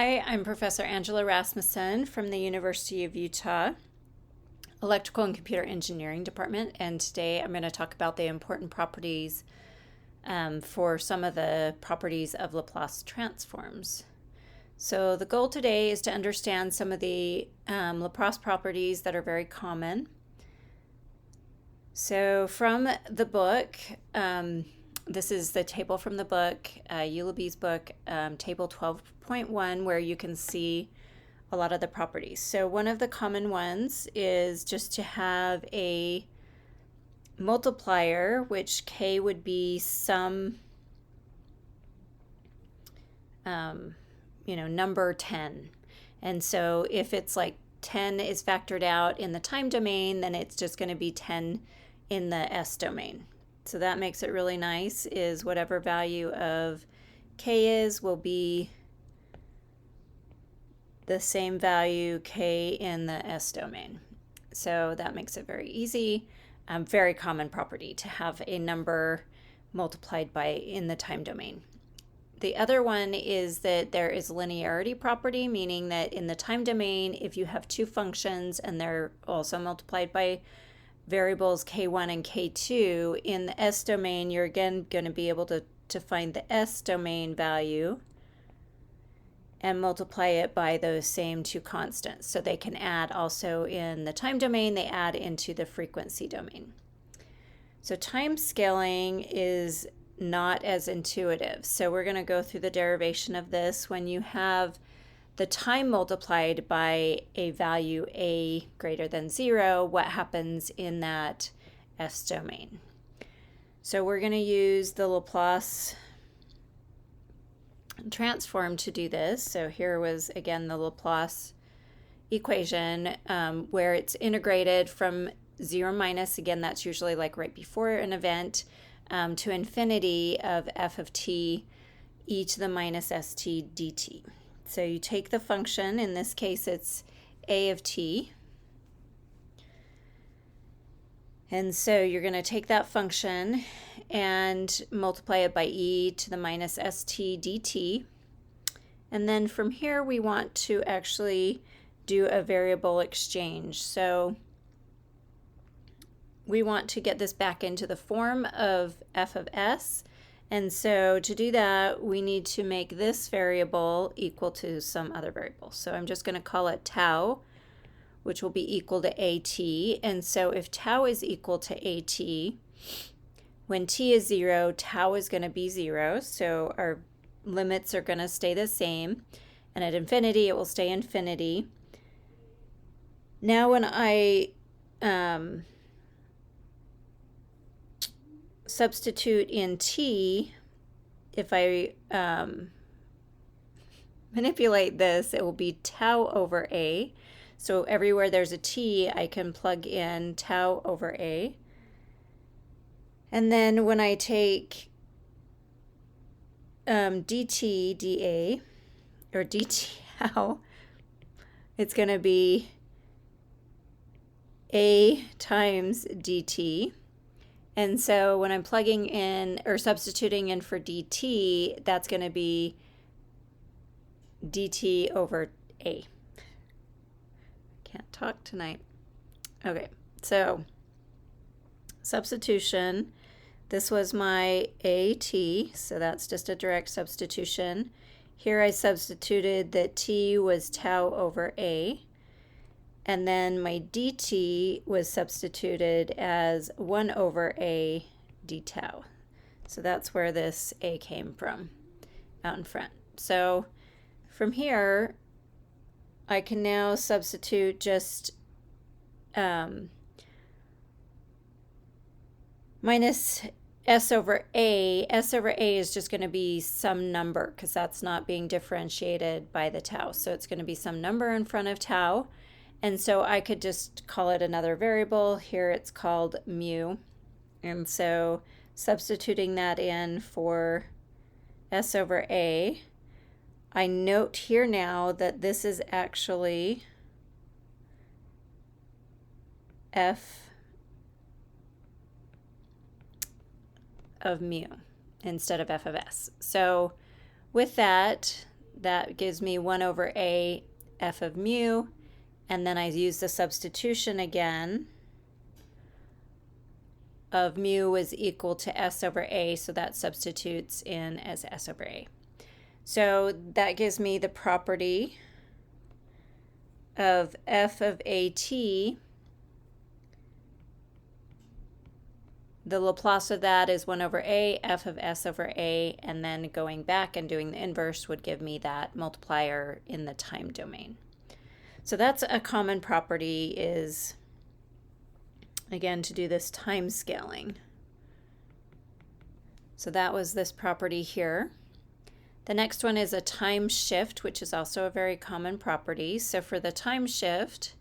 Hi, I'm Professor Angela Rasmussen from the University of Utah, Electrical and Computer Engineering Department, and today I'm going to talk about the important properties for some of the properties of Laplace transforms. So the goal today is to understand some of the Laplace properties that are very common. So from the book, this is the table from the book, Eulaby's book, table 12.1, where you can see a lot of the properties. So one of the common ones is just to have a multiplier, which k would be some, number 10. And so if it's like 10 is factored out in the time domain, then it's just going to be 10 in the S domain. So that makes it really nice, is whatever value of k is will be the same value k in the S domain. So that makes it very easy. Very common property to have a number multiplied by in the time domain. The other one is that there is linearity property, meaning that in the time domain, if you have two functions and they're also multiplied by variables k1 and k2, in the S domain, you're again going to be able to find the S domain value and multiply it by those same two constants. So they can add also in the time domain, they add into the frequency domain. So time scaling is not as intuitive. So we're going to go through the derivation of this. When you have the time multiplied by a value a greater than 0, what happens in that S domain? So we're going to use the Laplace transform to do this. So here was again the Laplace equation where it's integrated from 0 minus, again that's usually like right before an event, to infinity of f of t e to the minus st dt. So you take the function, in this case it's a of t, and so you're going to take that function and multiply it by e to the minus st dt. And then from here we want to actually do a variable exchange. So we want to get this back into the form of f of s. And so to do that, we need to make this variable equal to some other variable. So I'm just going to call it tau, which will be equal to at. And so if tau is equal to at, when t is 0, tau is going to be 0. So our limits are going to stay the same. And at infinity, it will stay infinity. Now when I substitute in t, if I manipulate this, it will be tau over a. So everywhere there's a t, I can plug in tau over a. And then when I take dt dA, or dt tau, it's going to be a times dt. And so when I'm plugging in or substituting in for dt, that's going to be dt over a. Can't talk tonight. Okay, so substitution. This was my AT, so that's just a direct substitution. Here I substituted that t was tau over a. And then my dt was substituted as 1 over a d tau. So that's where this a came from, out in front. So from here, I can now substitute just minus s over a. S over a is just going to be some number because that's not being differentiated by the tau. So it's going to be some number in front of tau. And so I could just call it another variable. Here it's called mu. And so substituting that in for s over a, I note here now that this is actually f of mu instead of f of s. So with that, that gives me 1 over a f of mu, and then I use the substitution again of mu is equal to s over a, so that substitutes in as s over a. So that gives me the property of f of at. The Laplace of that is 1 over a, f of s over a, and then going back and doing the inverse would give me that multiplier in the time domain. So that's a common property, is, again, to do this time scaling. So that was this property here. The next one is a time shift, which is also a very common property. So for the time shift,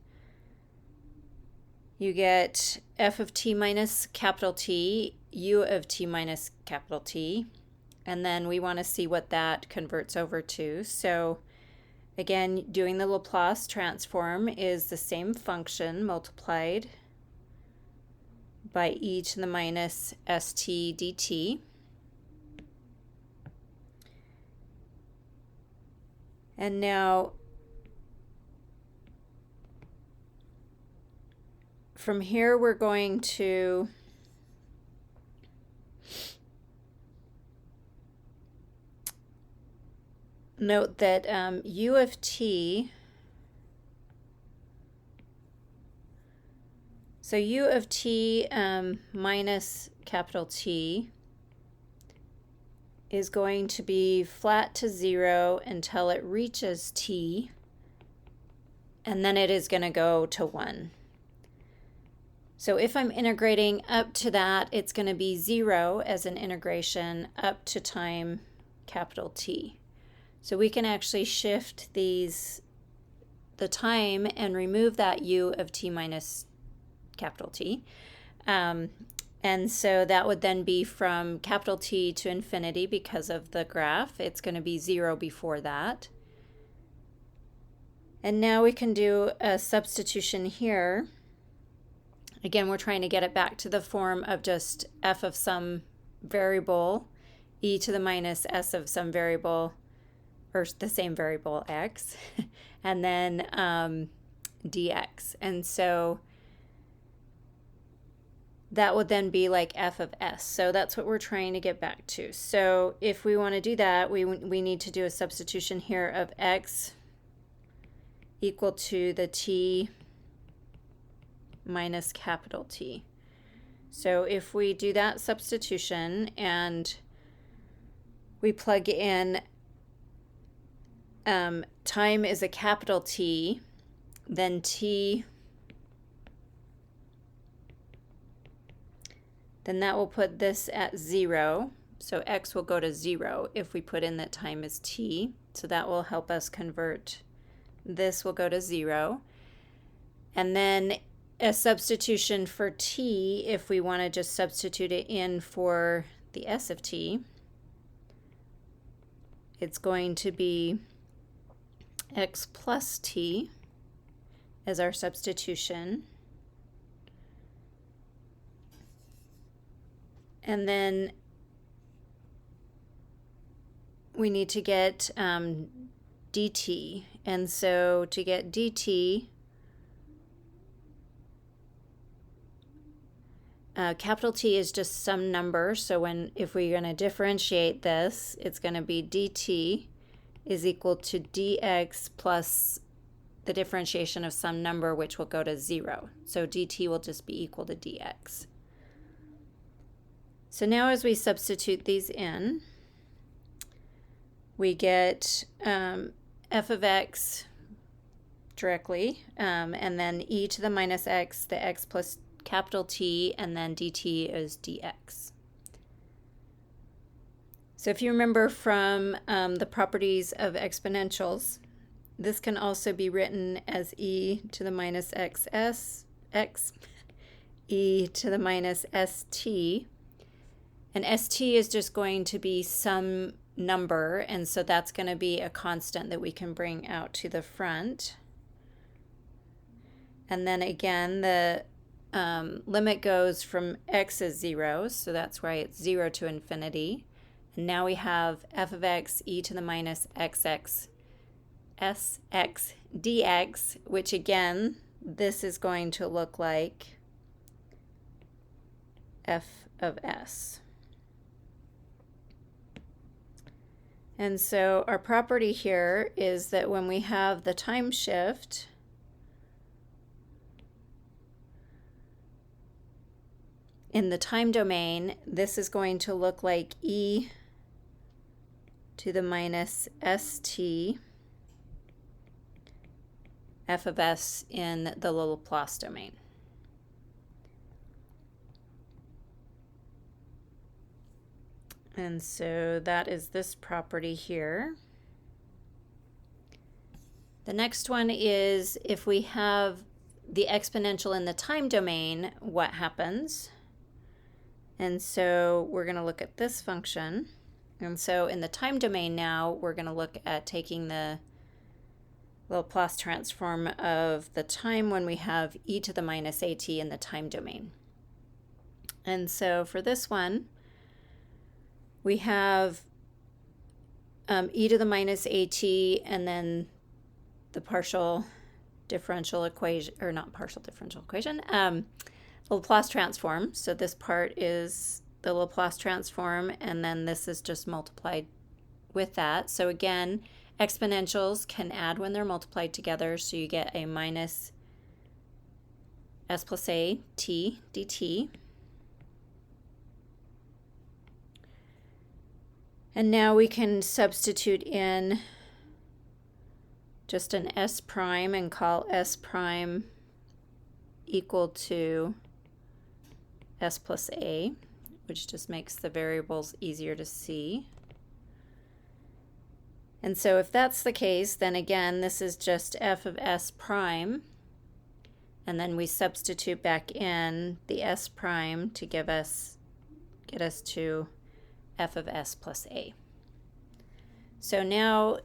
you get f of t minus capital T, u of t minus capital T, and then we want to see what that converts over to. So again, doing the Laplace transform is the same function multiplied by e to the minus st dt. And now from here we're going to note that u of t, so u of t minus capital T is going to be flat to 0 until it reaches t, and then it is going to go to 1. So if I'm integrating up to that, it's going to be 0 as an integration up to time capital T. So we can actually shift the time and remove that u of t minus capital T. And so that would then be from capital T to infinity because of the graph. It's going to be 0 before that. And now we can do a substitution here. Again, we're trying to get it back to the form of just f of some variable, e to the minus s of some variable, or the same variable x, and then dx. And so that would then be like f of s. So that's what we're trying to get back to. So if we want to do that, we need to do a substitution here of x equal to the t minus capital T. So if we do that substitution and we plug in time is a capital T, then t, then that will put this at 0. So x will go to 0 if we put in that time is t. So that will help us convert. This will go to 0. And then a substitution for t, if we want to just substitute it in for the s of t, it's going to be x plus t as our substitution. And then we need to get dt. And so to get dt, capital T is just some number. So if we're going to differentiate this, it's going to be dt is equal to dx plus the differentiation of some number, which will go to 0. So dt will just be equal to dx. So now as we substitute these in, we get f of x directly, and then e to the minus x, the x plus capital T, and then dt is dx. So if you remember from the properties of exponentials, this can also be written as e to the minus x, e to the minus st. And st is just going to be some number, and so that's going to be a constant that we can bring out to the front. And then again, the limit goes from x is 0, so that's why it's 0 to infinity. And now we have f of x e to the minus xx sx dx, which again, this is going to look like f of s. And so our property here is that when we have the time shift, in the time domain, this is going to look like e to the minus st f of s in the Laplace domain. And so that is this property here. The next one is if we have the exponential in the time domain, what happens? And so we're going to look at this function. And so in the time domain now, we're going to look at taking the Laplace transform of the time when we have e to the minus at in the time domain. And so for this one, we have e to the minus at and then the partial differential equation, or not partial differential equation, Laplace transform. So this part is the Laplace transform, and then this is just multiplied with that. So again, exponentials can add when they're multiplied together, so you get a minus s plus a t dt. And now we can substitute in just an s prime and call s prime equal to s plus a, which just makes the variables easier to see. And so if that's the case, then again, this is just f of s prime, and then we substitute back in the s prime to get us to f of s plus a. So now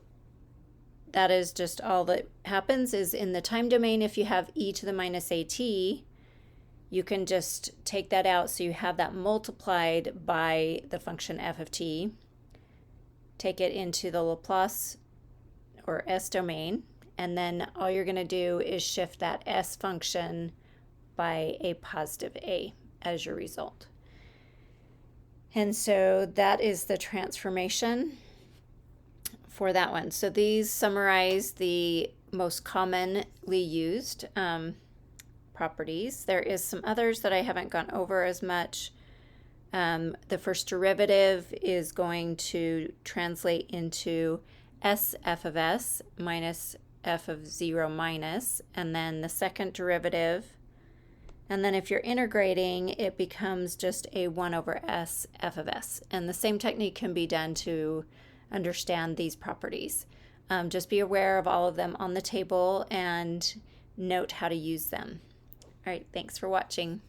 that is just all that happens is in the time domain, if you have e to the minus at, you can just take that out so you have that multiplied by the function f of t, take it into the Laplace or s domain, and then all you're going to do is shift that s function by a positive a as your result. And so that is the transformation for that one. So these summarize the most commonly used properties. There is some others that I haven't gone over as much. The first derivative is going to translate into s f of s minus f of 0 minus, and then the second derivative. And then if you're integrating, it becomes just a 1 over s f of s. And the same technique can be done to understand these properties. Just be aware of all of them on the table and note how to use them. All right, thanks for watching.